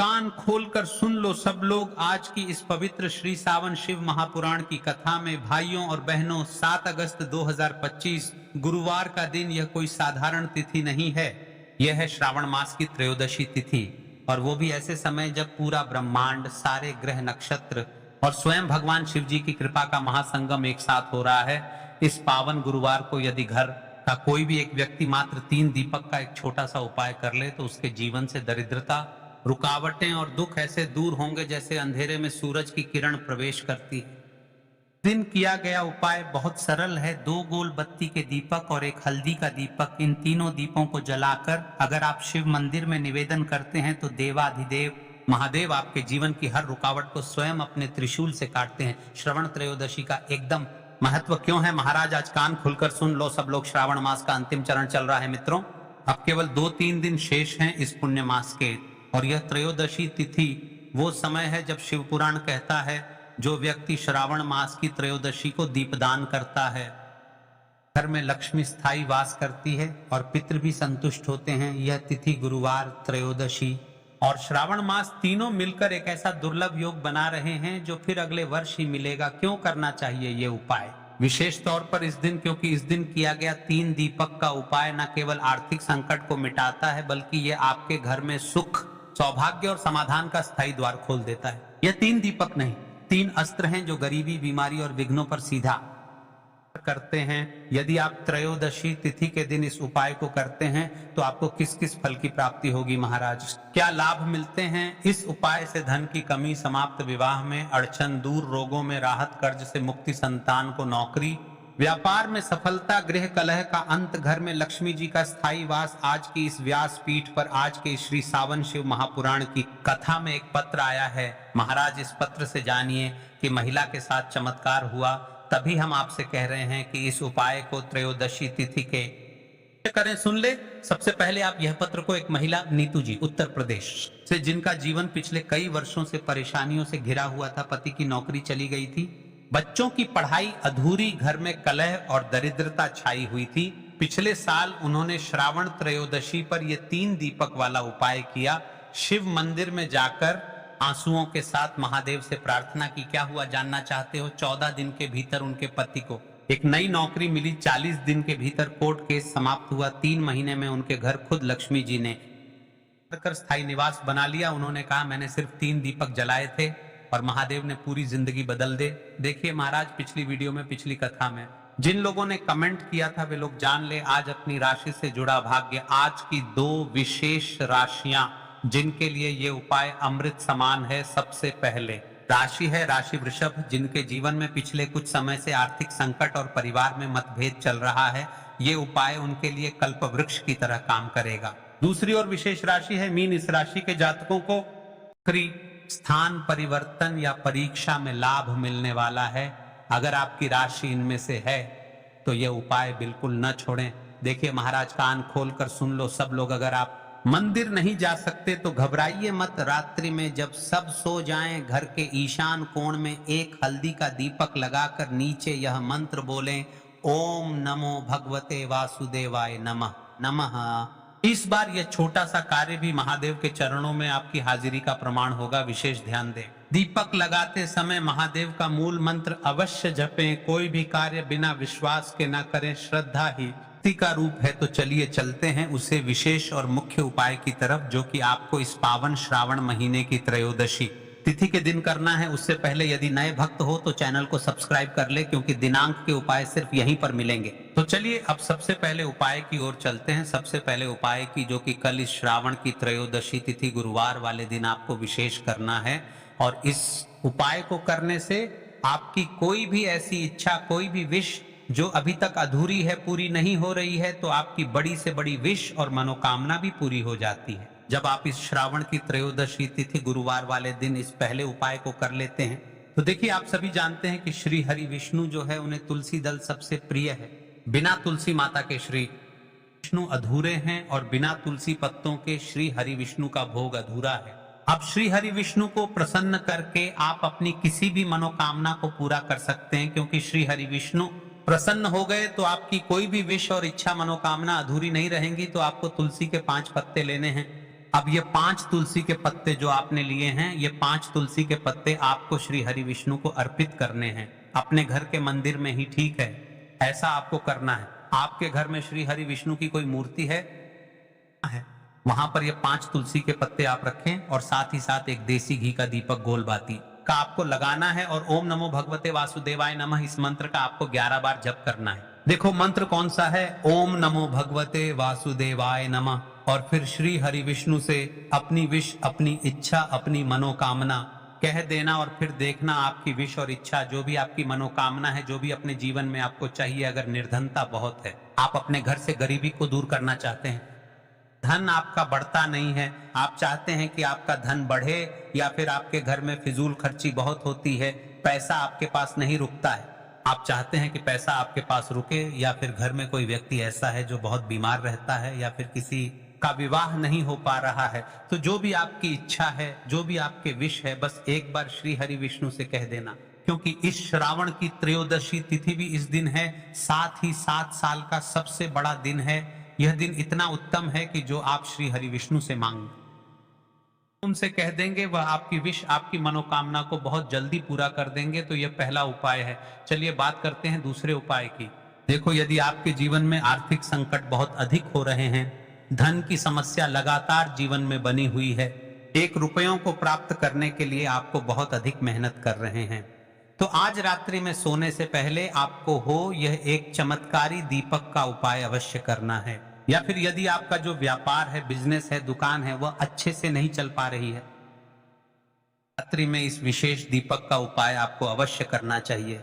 कान खोलकर सुन लो सब लोग आज की इस पवित्र श्री सावन शिव महापुराण की कथा में। भाइयों और बहनों, 7 अगस्त 2025 गुरुवार का दिन यह कोई साधारण तिथि नहीं है। यह है श्रावण मास की त्रयोदशी तिथि, और वो भी ऐसे समय जब पूरा ब्रह्मांड, सारे ग्रह नक्षत्र और स्वयं भगवान शिव जी की कृपा का महासंगम एक साथ हो रहा है। इस पावन गुरुवार को यदि घर का कोई भी एक व्यक्ति मात्र 3 दीपक का एक छोटा सा उपाय कर ले तो उसके जीवन से दरिद्रता, रुकावटें और दुख ऐसे दूर होंगे जैसे अंधेरे में सूरज की किरण प्रवेश करती है। दिन किया गया उपाय बहुत सरल है। 2 गोल बत्ती के दीपक और 1 हल्दी का दीपक, इन तीनों दीपों को जलाकर अगर आप शिव मंदिर में निवेदन करते हैं तो देवाधिदेव महादेव आपके जीवन की हर रुकावट को स्वयं अपने त्रिशूल से काटते हैं। श्रवण त्रयोदशी का एकदम महत्व क्यों है महाराज, आज कान खुलकर सुन लो सब लोग। श्रावण मास का अंतिम चरण चल रहा है मित्रों। अब केवल 2-3 दिन शेष हैं इस पुण्य मास के, और यह त्रयोदशी तिथि वो समय है जब शिव पुराण कहता है जो व्यक्ति श्रावण मास की त्रयोदशी को दीपदान करता है, घर में लक्ष्मी स्थायी वास करती है और पितृ भी संतुष्ट होते हैं। यह तिथि गुरुवार, त्रयोदशी और श्रावण मास तीनों मिलकर एक ऐसा दुर्लभ योग बना रहे हैं जो फिर अगले वर्ष ही मिलेगा। क्यों करना चाहिए ये उपाय? विशेष तौर पर इस दिन, क्योंकि इस दिन किया गया 3 दीपक का उपाय न केवल आर्थिक संकट को मिटाता है बल्कि ये आपके घर में सुख, सौभाग्य और समाधान का स्थायी द्वार खोल देता है। यह 3 दीपक नहीं, 3 अस्त्र हैं जो गरीबी, बीमारी और विघ्नों पर सीधा करते हैं। यदि आप त्रयोदशी तिथि के दिन इस उपाय को करते हैं तो आपको किस किस फल की प्राप्ति होगी महाराज, क्या लाभ मिलते हैं? इस उपाय से धन की कमी समाप्त, विवाह में अड़चन दूर, रोगों में राहत, कर्ज से मुक्ति, संतान को नौकरी, व्यापार में सफलता, गृह कलह का अंत, घर में लक्ष्मी जी का स्थायी वास। आज की इस व्यास पीठ पर आज के श्री सावन शिव महापुराण की कथा में एक पत्र आया है महाराज। इस पत्र से जानिए कि महिला के साथ चमत्कार हुआ, तभी हम आपसे कह रहे हैं कि इस उपाय को त्रयोदशी तिथि के करें। सुन ले, सबसे पहले आप यह पत्र को एक महिला नीतू जी उत्तर प्रदेश से, जिनका जीवन पिछले कई वर्षों से परेशानियों से घिरा हुआ था, पति की नौकरी चली गई थी, बच्चों की पढ़ाई अधूरी, घर में कलह और दरिद्रता छाई हुई थी। पिछले साल उन्होंने श्रावण त्रयोदशी पर यह 3 दीपक वाला उपाय किया। शिव मंदिर में जाकर आंसुओं के साथ महादेव से प्रार्थना की। क्या हुआ जानना चाहते हो? 14 दिन के भीतर उनके पति को एक नई नौकरी मिली। 40 दिन के भीतर कोर्ट केस समाप्त हुआ। 3 महीने में उनके घर खुद लक्ष्मी जी ने स्थायी निवास बना लिया। उन्होंने कहा मैंने सिर्फ 3 दीपक जलाए थे और महादेव ने पूरी जिंदगी बदल दे। देखिए महाराज, पिछली वीडियो में, पिछली कथा में जिन लोगों ने कमेंट किया था वे लोग जान ले आज अपनी राशि से जुड़ा भाग्य। आज की 2 विशेष राशियां जिनके लिए ये उपाय अमृत समान है। सबसे पहले राशि है राशि वृषभ, जिनके जीवन में पिछले कुछ समय से आर्थिक संकट और परिवार में मतभेद चल रहा है। ये उपाय उनके लिए कल्प वृक्ष की तरह काम करेगा। दूसरी और विशेष राशि है मीन। इस राशि के जातकों को स्थान परिवर्तन या परीक्षा में लाभ मिलने वाला है। अगर आपकी राशि इनमें से है तो यह उपाय बिल्कुल न छोड़ें। देखिए महाराज, कान खोलकर सुन लो सब लोग। अगर आप मंदिर नहीं जा सकते तो घबराइए मत। रात्रि में जब सब सो जाएं, घर के ईशान कोण में 1 हल्दी का दीपक लगाकर नीचे यह मंत्र बोलें, ओम नमो भगवते वासुदेवाय नमः नमः। इस बार यह छोटा सा कार्य भी महादेव के चरणों में आपकी हाजिरी का प्रमाण होगा। विशेष ध्यान दें, दीपक लगाते समय महादेव का मूल मंत्र अवश्य जपें। कोई भी कार्य बिना विश्वास के न करें। श्रद्धा ही का रूप है। तो चलिए चलते हैं उसे विशेष और मुख्य उपाय की तरफ, जो कि आपको इस पावन श्रावण महीने की त्रयोदशी तिथि के दिन करना है। उससे पहले यदि नए भक्त हो तो चैनल को सब्सक्राइब कर ले, क्योंकि दिनांक के उपाय सिर्फ यहीं पर मिलेंगे। तो चलिए अब सबसे पहले उपाय की ओर चलते हैं। सबसे पहले उपाय की, जो कि कल इस श्रावण की त्रयोदशी तिथि गुरुवार वाले दिन आपको विशेष करना है। और इस उपाय को करने से आपकी कोई भी ऐसी इच्छा, कोई भी विश जो अभी तक अधूरी है, पूरी नहीं हो रही है, तो आपकी बड़ी से बड़ी विश और मनोकामना भी पूरी हो जाती है जब आप इस श्रावण की त्रयोदशी तिथि गुरुवार वाले दिन इस पहले उपाय को कर लेते हैं। तो देखिए, आप सभी जानते हैं कि श्री हरि विष्णु जो है उन्हें तुलसी दल सबसे प्रिय है। बिना तुलसी माता के श्री विष्णु अधूरे हैं और बिना तुलसी पत्तों के श्री हरि विष्णु का भोग अधूरा है। अब श्री हरि विष्णु को प्रसन्न करके आप अपनी किसी भी मनोकामना को पूरा कर सकते हैं, क्योंकि श्री हरि विष्णु प्रसन्न हो गए तो आपकी कोई भी विश और इच्छा, मनोकामना अधूरी नहीं रहेंगी। तो आपको तुलसी के 5 पत्ते लेने हैं अब ये 5 तुलसी के पत्ते जो आपने लिए हैं, ये 5 तुलसी के पत्ते आपको श्री हरि विष्णु को अर्पित करने हैं। अपने घर के मंदिर में ही ठीक है, ऐसा आपको करना है। आपके घर में श्री हरि विष्णु की कोई मूर्ति है, वहां पर ये 5 तुलसी के पत्ते आप रखें और साथ ही साथ एक देसी घी का दीपक गोल बाती का आपको लगाना है और ओम नमो भगवते वासुदेवाय नमः इस मंत्र का आपको 11 बार जप करना है। देखो मंत्र कौन सा है, ओम नमो भगवते वासुदेवाय नमः, और फिर श्री हरि विष्णु से अपनी विश, अपनी इच्छा, अपनी मनोकामना कह देना और फिर देखना आपकी विश और इच्छा, जो भी आपकी मनोकामना है, जो भी अपने जीवन में आपको चाहिए। अगर निर्धनता बहुत है, आप अपने घर से गरीबी को दूर करना चाहते हैं, धन आपका बढ़ता नहीं है, आप चाहते हैं कि आपका धन बढ़े, या फिर आपके घर में फिजूल खर्ची बहुत होती है, पैसा आपके पास नहीं रुकता है, आप चाहते हैं कि पैसा आपके पास रुके, या फिर घर में कोई व्यक्ति ऐसा है जो बहुत बीमार रहता है, या फिर किसी का विवाह नहीं हो पा रहा है, तो जो भी आपकी इच्छा है, जो भी आपके विश है, बस एक बार श्री हरि विष्णु से कह देना। क्योंकि इस श्रावण की त्रयोदशी तिथि भी इस दिन है, साथ ही 7 साल का सबसे बड़ा दिन है। यह दिन इतना उत्तम है कि जो आप श्री हरि विष्णु से मांग उनसे कह देंगे, वह आपकी विश, आपकी मनोकामना को बहुत जल्दी पूरा कर देंगे। तो यह पहला उपाय है। चलिए बात करते हैं दूसरे उपाय की। देखो, यदि आपके जीवन में आर्थिक संकट बहुत अधिक हो रहे हैं, धन की समस्या लगातार जीवन में बनी हुई है, 1 रुपयों को प्राप्त करने के लिए आपको बहुत अधिक मेहनत कर रहे हैं, तो आज रात्रि में सोने से पहले आपको यह एक चमत्कारी दीपक का उपाय अवश्य करना है। या फिर यदि आपका जो व्यापार है, बिजनेस है, दुकान है, वह अच्छे से नहीं चल पा रही है, रात्रि में इस विशेष दीपक का उपाय आपको अवश्य करना चाहिए।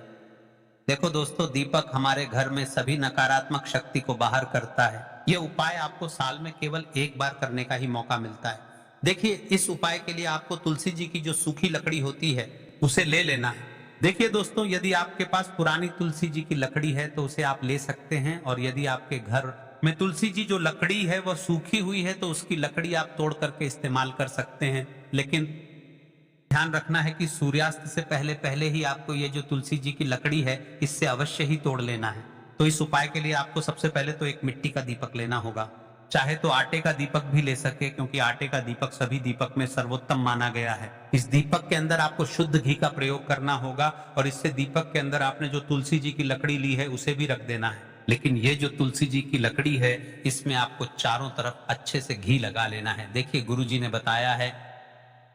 देखो दोस्तों, दीपक हमारे घर में सभी नकारात्मक शक्ति को बाहर करता है। यह उपाय आपको साल में केवल 1 बार करने का ही मौका मिलता है। देखिए, इस उपाय के लिए आपको तुलसी जी की जो सूखी लकड़ी होती है उसे ले लेना है। देखिए दोस्तों, यदि आपके पास पुरानी तुलसी जी की लकड़ी है तो उसे आप ले सकते हैं, और यदि आपके घर में तुलसी जी जो लकड़ी है वह सूखी हुई है तो उसकी लकड़ी आप तोड़ करके इस्तेमाल कर सकते हैं। लेकिन ध्यान रखना है कि सूर्यास्त से पहले पहले ही आपको ये जो तुलसी जी की लकड़ी है इससे अवश्य ही तोड़ लेना है। तो इस उपाय के लिए आपको सबसे पहले तो एक मिट्टी का दीपक लेना होगा, चाहे तो आटे का दीपक भी ले सके, क्योंकि आटे का दीपक सभी दीपक में सर्वोत्तम माना गया है। इस दीपक के अंदर आपको शुद्ध घी का प्रयोग करना होगा, और इससे दीपक के अंदर आपने जो तुलसी जी की लकड़ी ली है उसे भी रख देना है। लेकिन ये जो तुलसी जी की लकड़ी है, इसमें आपको चारों तरफ अच्छे से घी लगा लेना है। देखिए, गुरु जी ने बताया है,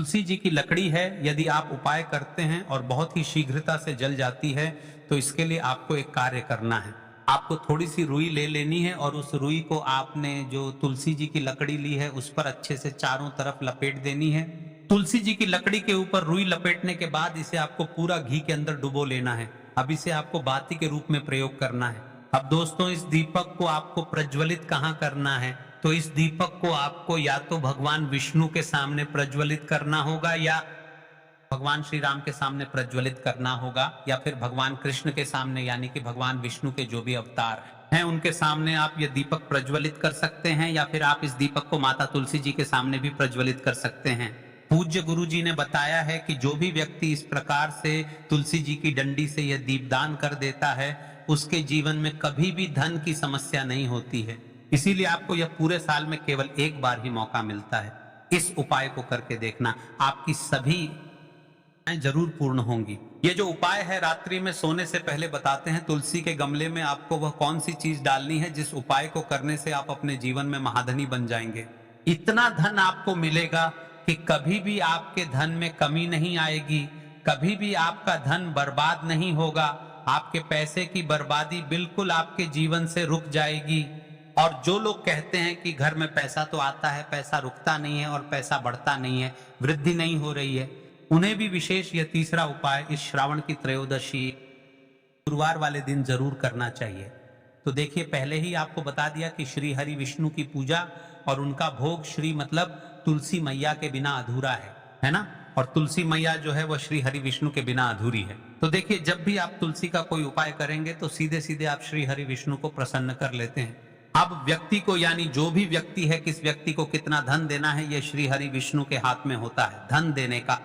तुलसी जी की लकड़ी है, यदि आप उपाय करते हैं और बहुत ही शीघ्रता से जल जाती है, तो इसके लिए आपको एक कार्य करना है। आपको थोड़ी सी रुई ले लेनी है, और उस रुई को आपने जो तुलसी जी की लकड़ी ली है उस पर अच्छे से चारों तरफ लपेट देनी है। तुलसी जी की लकड़ी के ऊपर रुई लपेटने के बाद इसे आपको पूरा घी के अंदर डुबो लेना है। अब इसे आपको बाती के रूप में प्रयोग करना है। अब दोस्तों, इस दीपक को आपको प्रज्वलित कहाँ करना है, तो इस दीपक को आपको या तो भगवान विष्णु के सामने प्रज्वलित करना होगा, या भगवान श्री राम के सामने प्रज्वलित करना होगा, या फिर भगवान कृष्ण के सामने, यानी कि भगवान विष्णु के जो भी अवतार हैं उनके सामने आप ये दीपक प्रज्वलित कर सकते हैं, या फिर आप इस दीपक को माता तुलसी जी के सामने भी प्रज्वलित कर सकते हैं। पूज्य गुरु जी ने बताया है कि जो भी व्यक्ति इस प्रकार से तुलसी जी की डंडी से यह दीपदान कर देता है, उसके जीवन में कभी भी धन की समस्या नहीं होती है। इसीलिए आपको यह पूरे साल में केवल 1 बार ही मौका मिलता है। इस उपाय को करके देखना, आपकी सभी जरूर पूर्ण होंगी। ये जो उपाय है रात्रि में सोने से पहले बताते हैं, तुलसी के गमले में आपको वह कौन सी चीज डालनी है जिस उपाय को करने से आप अपने जीवन में महाधनी बन जाएंगे। इतना धन आपको मिलेगा कि कभी भी आपके धन में कमी नहीं आएगी, कभी भी आपका धन बर्बाद नहीं होगा, आपके पैसे की बर्बादी बिल्कुल आपके जीवन से रुक जाएगी। और जो लोग कहते हैं कि घर में पैसा तो आता है, पैसा रुकता नहीं है और पैसा बढ़ता नहीं है, वृद्धि नहीं हो रही है, उन्हें भी विशेष यह तीसरा उपाय इस श्रावण की त्रयोदशी गुरुवार वाले दिन जरूर करना चाहिए। तो देखिए, पहले ही आपको बता दिया कि श्री हरि विष्णु की पूजा और उनका भोग श्री मतलब तुलसी मैया के बिना अधूरा है ना। और तुलसी मैया जो है वह श्री हरि विष्णु के बिना अधूरी है। तो देखिए, जब भी आप तुलसी का कोई उपाय करेंगे तो सीधे सीधे आप श्री हरि विष्णु को प्रसन्न कर लेते हैं। अब व्यक्ति को, यानी जो भी व्यक्ति है, किस व्यक्ति को कितना धन देना है, यह श्री हरि विष्णु के हाथ में होता है। धन देने का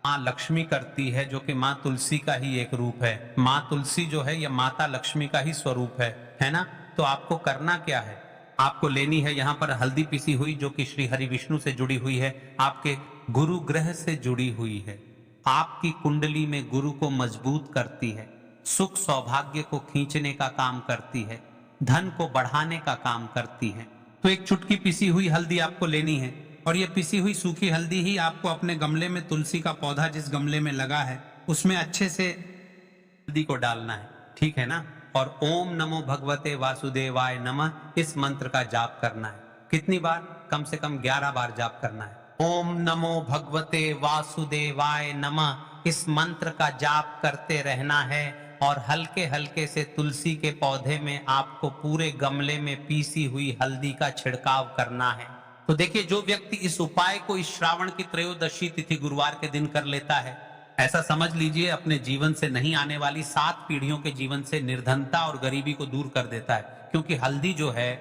माँ लक्ष्मी करती है, जो कि माँ तुलसी का ही एक रूप है। माँ तुलसी जो है यह माता लक्ष्मी का ही स्वरूप है ना। तो आपको करना क्या है, आपको लेनी है यहाँ पर हल्दी पिसी हुई, जो कि श्री हरि विष्णु से जुड़ी हुई है, आपके गुरु ग्रह से जुड़ी हुई है, आपकी कुंडली में गुरु को मजबूत करती है, सुख सौभाग्य को खींचने का काम करती है, धन को बढ़ाने का काम करती है। तो एक चुटकी पिसी हुई हल्दी आपको लेनी है, और ये पिसी हुई सूखी हल्दी ही आपको अपने गमले में, तुलसी का पौधा जिस गमले में लगा है उसमें अच्छे से हल्दी को डालना है, ठीक है ना। और ओम नमो भगवते वासुदेवाय नमः इस मंत्र का जाप करना है। कितनी बार? कम से कम 11 बार जाप करना है। ओम नमो भगवते वासुदेवाय नमः इस मंत्र का जाप करते रहना है, और हल्के हल्के से तुलसी के पौधे में आपको पूरे गमले में पीसी हुई हल्दी का छिड़काव करना है। तो देखिए, जो व्यक्ति इस उपाय को इस श्रावण की त्रयोदशी तिथि गुरुवार के दिन कर लेता है, ऐसा समझ लीजिए अपने जीवन से नहीं आने वाली 7 पीढ़ियों के जीवन से निर्धनता और गरीबी को दूर कर देता है। क्योंकि हल्दी जो है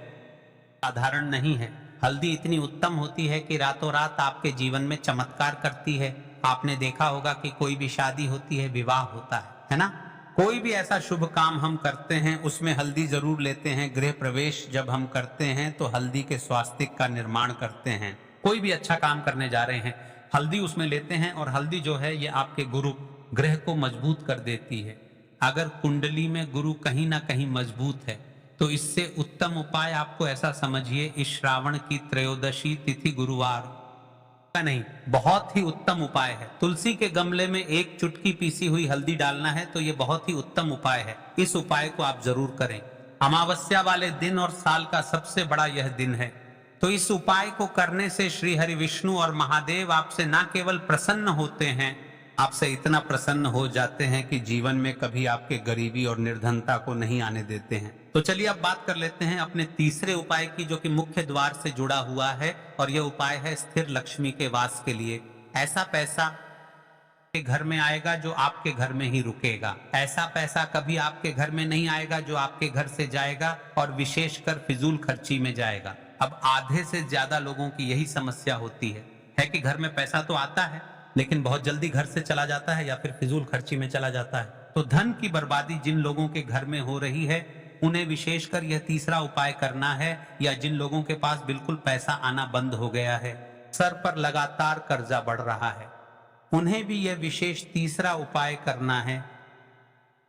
साधारण नहीं है, हल्दी इतनी उत्तम होती है कि रातों रात आपके जीवन में चमत्कार करती है। आपने देखा होगा कि कोई भी शादी होती है, विवाह होता है ना, कोई भी ऐसा शुभ काम हम करते हैं उसमें हल्दी जरूर लेते हैं। गृह प्रवेश जब हम करते हैं तो हल्दी के स्वास्तिक का निर्माण करते हैं। कोई भी अच्छा काम करने जा रहे हैं, हल्दी उसमें लेते हैं, और हल्दी जो है ये आपके गुरु ग्रह को मजबूत कर देती है। अगर कुंडली में गुरु कहीं ना कहीं मजबूत है तो इससे उत्तम उपाय आपको ऐसा समझिए, इस श्रावण की त्रयोदशी तिथि गुरुवार का नहीं, बहुत ही उत्तम उपाय है। तुलसी के गमले में एक चुटकी पीसी हुई हल्दी डालना है, तो ये बहुत ही उत्तम उपाय है। इस उपाय को आप जरूर करें। अमावस्या वाले दिन और साल का सबसे बड़ा यह दिन है, तो इस उपाय को करने से श्री हरि विष्णु और महादेव आपसे ना केवल प्रसन्न होते हैं, आपसे इतना प्रसन्न हो जाते हैं कि जीवन में कभी आपके गरीबी और निर्धनता को नहीं आने देते हैं। तो चलिए अब बात कर लेते हैं अपने तीसरे उपाय की, जो कि मुख्य द्वार से जुड़ा हुआ है, और यह उपाय है स्थिर लक्ष्मी के वास के लिए। ऐसा पैसा के घर में आएगा जो आपके घर में ही रुकेगा। ऐसा पैसा कभी आपके घर में नहीं आएगा जो आपके घर से जाएगा और विशेषकर फिजूल खर्ची में जाएगा। अब आधे से ज्यादा लोगों की यही समस्या होती है कि घर में पैसा तो आता है लेकिन बहुत जल्दी घर से चला जाता है या फिर फिजूल खर्ची में चला जाता है। तो धन की बर्बादी जिन लोगों के घर में हो रही है उन्हें विशेषकर यह तीसरा उपाय करना है, या जिन लोगों के पास बिल्कुल पैसा आना बंद हो गया है, सर पर लगातार कर्जा बढ़ रहा है, उन्हें भी यह विशेष तीसरा उपाय करना है।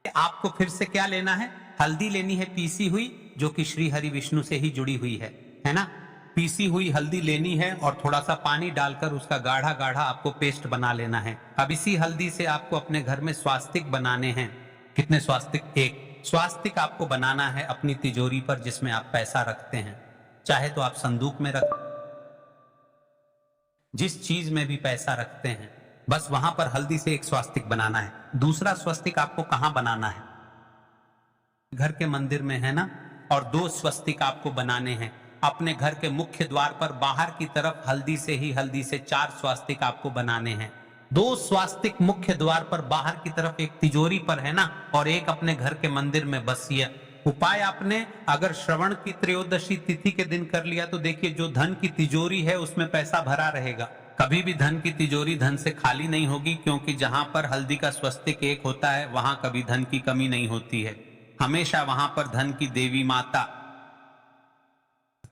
आपको फिर से क्या लेना है? हल्दी लेनी है पीसी हुई, जो कि श्री हरि विष्णु से ही जुड़ी हुई है ना। पीसी हुई हल्दी लेनी है और थोड़ा सा पानी डालकर उसका गाढ़ा गाढ़ा आपको पेस्ट बना लेना है। अब इसी हल्दी से आपको अपने घर में स्वास्तिक बनाने हैं। कितने स्वास्तिक? एक स्वास्तिक आपको बनाना है अपनी तिजोरी पर, जिसमें आप पैसा रखते हैं। चाहे तो आप संदूक में रख, जिस चीज में भी पैसा रखते हैं, बस वहां पर हल्दी से एक स्वास्तिक बनाना है। दूसरा स्वास्तिक आपको कहां बनाना है? घर के मंदिर में, है ना। और 2 स्वस्तिक आपको बनाने हैं अपने घर के मुख्य द्वार पर बाहर की तरफ। हल्दी से 4 स्वास्तिक आपको बनाने हैं। 2 स्वास्तिक मुख्य द्वार पर बाहर की तरफ, एक तिजोरी पर, है ना, और एक अपने घर के मंदिर में। बस ये उपाय आपने अगर श्रवण की त्रयोदशी तिथि के दिन कर लिया तो देखिए, जो धन की तिजोरी है उसमें पैसा भरा रहेगा। कभी भी धन की तिजोरी धन से खाली नहीं होगी, क्योंकि जहां पर हल्दी का स्वस्तिक एक होता है वहां कभी धन की कमी नहीं होती है। हमेशा वहां पर धन की देवी माता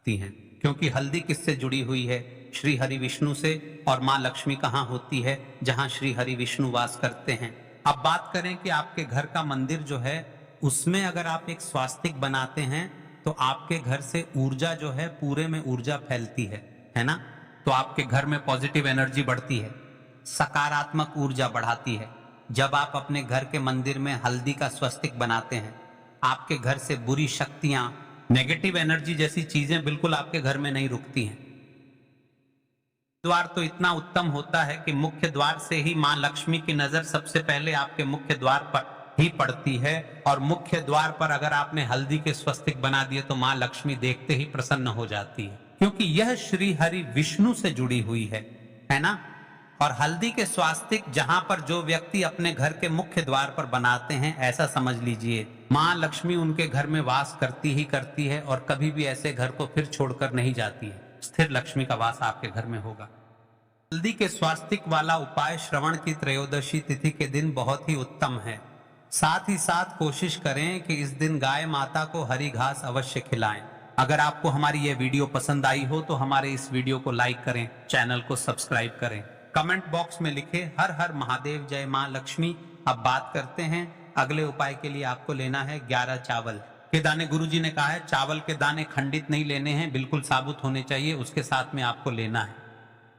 हैं, क्योंकि हल्दी किससे जुड़ी हुई है? श्री हरि विष्णु से। और मां लक्ष्मी कहां होती है? जहां श्री हरि विष्णु वास करते हैं। अब बात करें कि आपके घर का मंदिर जो है उसमें अगर आप एक स्वास्तिक बनाते हैं तो आपके घर से ऊर्जा जो है, पूरे में ऊर्जा फैलती है ना। तो आपके घर में पॉजिटिव एनर्जी बढ़ती है, सकारात्मक ऊर्जा बढ़ाती है। जब आप अपने घर के मंदिर में हल्दी का स्वस्तिक बनाते हैं, आपके घर से बुरी शक्तियां, नेगेटिव एनर्जी जैसी चीजें बिल्कुल आपके घर में नहीं रुकती हैं। द्वार तो इतना उत्तम होता है कि मुख्य द्वार से ही मां लक्ष्मी की नजर सबसे पहले आपके मुख्य द्वार पर ही पड़ती है, और मुख्य द्वार पर अगर आपने हल्दी के स्वस्तिक बना दिए तो मां लक्ष्मी देखते ही प्रसन्न हो जाती है, क्योंकि यह श्री हरि विष्णु से जुड़ी हुई है ना। और हल्दी के स्वास्तिक जहां पर जो व्यक्ति अपने घर के मुख्य द्वार पर बनाते हैं, ऐसा समझ लीजिए मां लक्ष्मी उनके घर में वास करती ही करती है, और कभी भी ऐसे घर को फिर छोड़कर नहीं जाती है। स्थिर लक्ष्मी का वास आपके घर में होगा। हल्दी के स्वास्तिक वाला उपाय श्रवण की त्रयोदशी तिथि के दिन बहुत ही उत्तम है। साथ ही साथ कोशिश करें कि इस दिन गाय माता को हरी घास अवश्य खिलाएं। अगर आपको हमारी यह वीडियो पसंद आई हो तो हमारे इस वीडियो को लाइक करें, चैनल को सब्सक्राइब करें, कमेंट बॉक्स में लिखे हर हर महादेव, जय मां लक्ष्मी। अब बात करते हैं अगले उपाय के लिए। आपको लेना है 11 चावल के दाने। गुरुजी ने कहा है चावल के दाने खंडित नहीं लेने हैं, बिल्कुल साबुत होने चाहिए, उसके साथ में आपको लेना है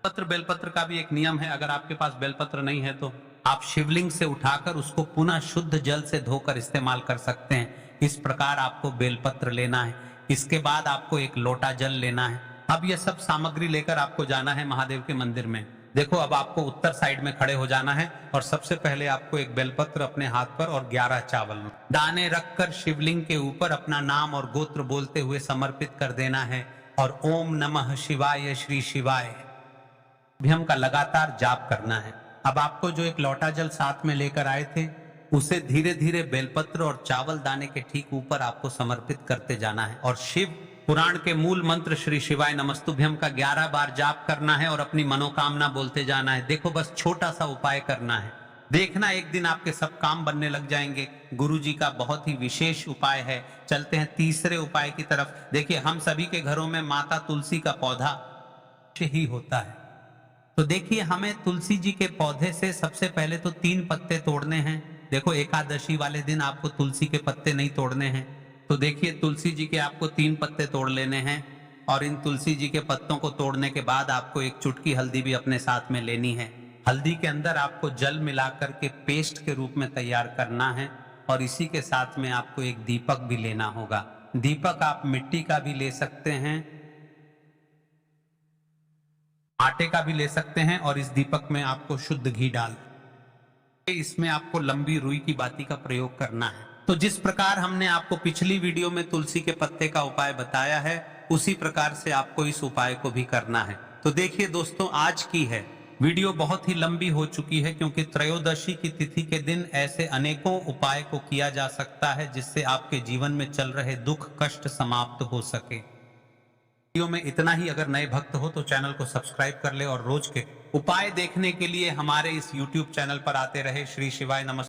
पत्र। बेलपत्र का भी एक नियम है, अगर आपके पास बेलपत्र नहीं है तो आप शिवलिंग से उठाकर उसको पुनः शुद्ध जल से धोकर इस्तेमाल कर सकते हैं। इस प्रकार आपको बेलपत्र लेना है। इसके बाद आपको एक लोटा जल लेना है। अब यह सब सामग्री लेकर आपको जाना है महादेव के मंदिर में। देखो, अब आपको उत्तर साइड में खड़े हो जाना है और सबसे पहले आपको एक बेलपत्र अपने हाथ पर और 11 चावल दाने रखकर शिवलिंग के ऊपर अपना नाम और गोत्र बोलते हुए समर्पित कर देना है और ओम नमः शिवाय श्री शिवाय अभ्यम का लगातार जाप करना है। अब आपको जो एक लोटा जल साथ में लेकर आए थे उसे धीरे धीरे बेलपत्र और चावल दाने के ठीक ऊपर आपको समर्पित करते जाना है और शिव पुराण के मूल मंत्र श्री शिवाय नमस्तुभ्यम का 11 बार जाप करना है और अपनी मनोकामना बोलते जाना है। देखो, बस छोटा सा उपाय करना है, देखना एक दिन आपके सब काम बनने लग जाएंगे। गुरुजी का बहुत ही विशेष उपाय है। चलते हैं तीसरे उपाय की तरफ। देखिए, हम सभी के घरों में माता तुलसी का पौधा ही होता है, तो देखिए हमें तुलसी जी के पौधे से सबसे पहले तो 3 पत्ते तोड़ने हैं। देखो, एकादशी वाले दिन आपको तुलसी के पत्ते नहीं तोड़ने हैं, तो देखिए तुलसी जी के आपको 3 पत्ते तोड़ लेने हैं और इन तुलसी जी के पत्तों को तोड़ने के बाद आपको एक चुटकी हल्दी भी अपने साथ में लेनी है। हल्दी के अंदर आपको जल मिलाकर के पेस्ट के रूप में तैयार करना है और इसी के साथ में आपको एक दीपक भी लेना होगा। दीपक आप मिट्टी का भी ले सकते हैं, आटे का भी ले सकते हैं और इस दीपक में आपको शुद्ध घी डाल, इसमें आपको लंबी रुई की बाती का प्रयोग करना है। तो जिस प्रकार हमने आपको पिछली वीडियो में तुलसी के पत्ते का उपाय बताया है उसी प्रकार से आपको इस उपाय को भी करना है। तो देखिए दोस्तों, आज की है वीडियो बहुत ही लंबी हो चुकी है क्योंकि त्रयोदशी की तिथि के दिन ऐसे अनेकों उपाय को किया जा सकता है जिससे आपके जीवन में चल रहे दुख कष्ट समाप्त हो सके। वीडियो में इतना ही। अगर नए भक्त हो तो चैनल को सब्सक्राइब कर ले और रोज के उपाय देखने के लिए हमारे इस YouTube चैनल पर आते रहे। श्री शिवाय नमस्ते।